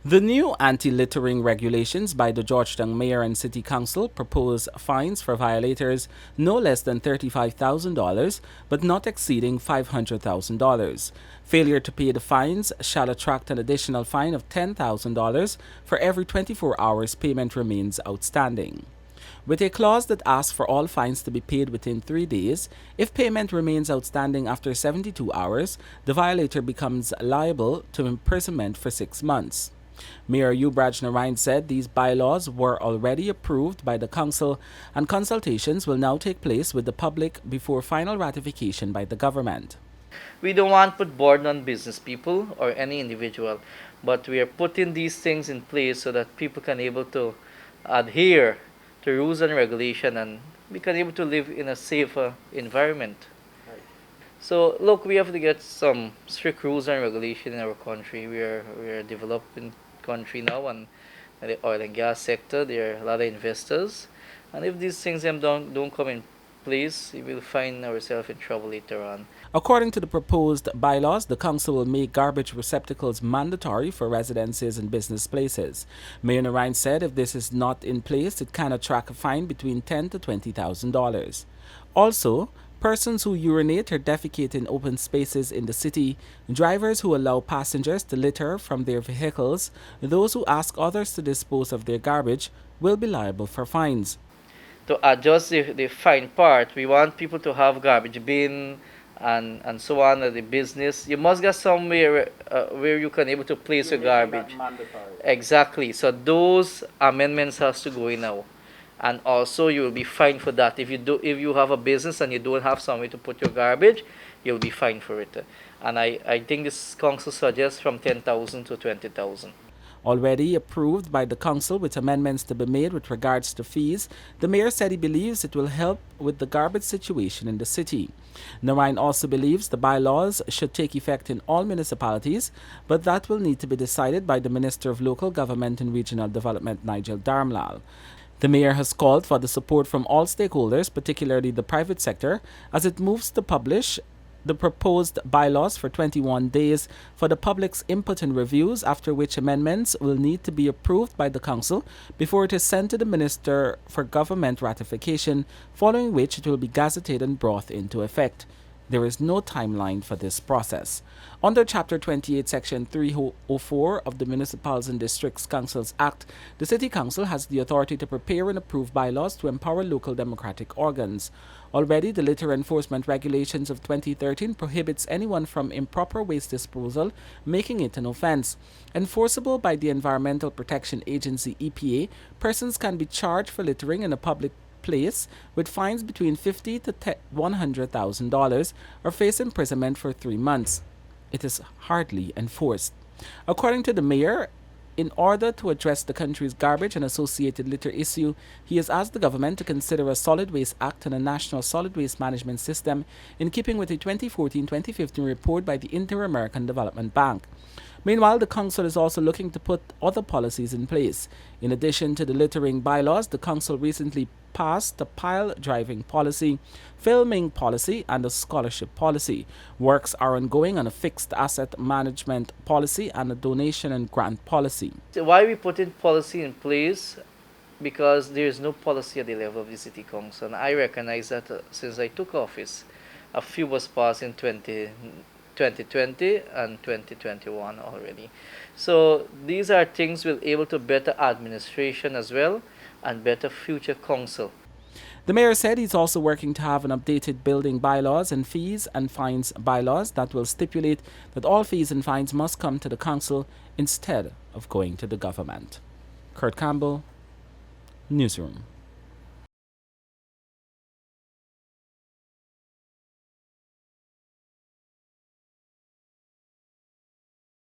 The new anti-littering regulations by the Georgetown Mayor and City Council propose fines for violators no less than $35,000 but not exceeding $500,000. Failure to pay the fines shall attract an additional fine of $10,000 for every 24 hours payment remains outstanding. With a clause that asks for all fines to be paid within 3 days, if payment remains outstanding after 72 hours, the violator becomes liable to imprisonment for 6 months. Mayor Ubraj Narain said these bylaws were already approved by the council and consultations will now take place with the public before final ratification by the government. We don't want to put burden on business people or any individual, but we are putting these things in place so that people can able to adhere to rules and regulation and we can able to live in a safer environment. So look, we have to get some strict rules and regulation in our country. We are a developing country now, and in the oil and gas sector there are a lot of investors, and if these things don't come in place, we will find ourselves in trouble later on. According to the proposed bylaws, the council will make garbage receptacles mandatory for residences and business places. Mayor Narain said if this is not in place, it can attract a fine between $10,000 to $20,000. Also, persons who urinate or defecate in open spaces in the city, drivers who allow passengers to litter from their vehicles, those who ask others to dispose of their garbage will be liable for fines. To adjust the fine part, we want people to have garbage bin and so on at the business. You must get somewhere where you can able to place your garbage. Exactly. So those amendments has to go in now. And also you will be fined for that. If you have a business and you don't have somewhere to put your garbage, you'll be fined for it. And I think this council suggests from 10,000 to 20,000. Already approved by the council with amendments to be made with regards to fees, the mayor said he believes it will help with the garbage situation in the city. Narain also believes the bylaws should take effect in all municipalities, but that will need to be decided by the Minister of Local Government and Regional Development, Nigel Darmlal. The mayor has called for the support from all stakeholders, particularly the private sector, as it moves to publish the proposed bylaws for 21 days for the public's input and reviews, after which amendments will need to be approved by the council before it is sent to the minister for government ratification, following which it will be gazetted and brought into effect. There is no timeline for this process. Under Chapter 28, Section 304 of the Municipals and Districts Councils Act, the City Council has the authority to prepare and approve bylaws to empower local democratic organs. Already, the Litter Enforcement Regulations of 2013 prohibits anyone from improper waste disposal, making it an offense. Enforceable by the Environmental Protection Agency EPA, persons can be charged for littering in a public place with fines between $50,000 to $100,000 or face imprisonment for 3 months. It is hardly enforced. According to the mayor, in order to address the country's garbage and associated litter issue, he has asked the government to consider a Solid Waste Act and a National Solid Waste Management System in keeping with a 2014-2015 report by the Inter-American Development Bank. Meanwhile, the council is also looking to put other policies in place. In addition to the littering bylaws, the council recently passed a pile driving policy, filming policy, and a scholarship policy. Works are ongoing on a fixed asset management policy and a donation and grant policy. So why we put in policy in place? Because there is no policy at the level of the city council. And I recognize that since I took office, a few was passed in 2020 and 2021 already. So these are things will able to better administration as well and better future council. The mayor said he's also working to have an updated building bylaws and fees and fines bylaws that will stipulate that all fees and fines must come to the council instead of going to the government. Kurt Campbell, Newsroom.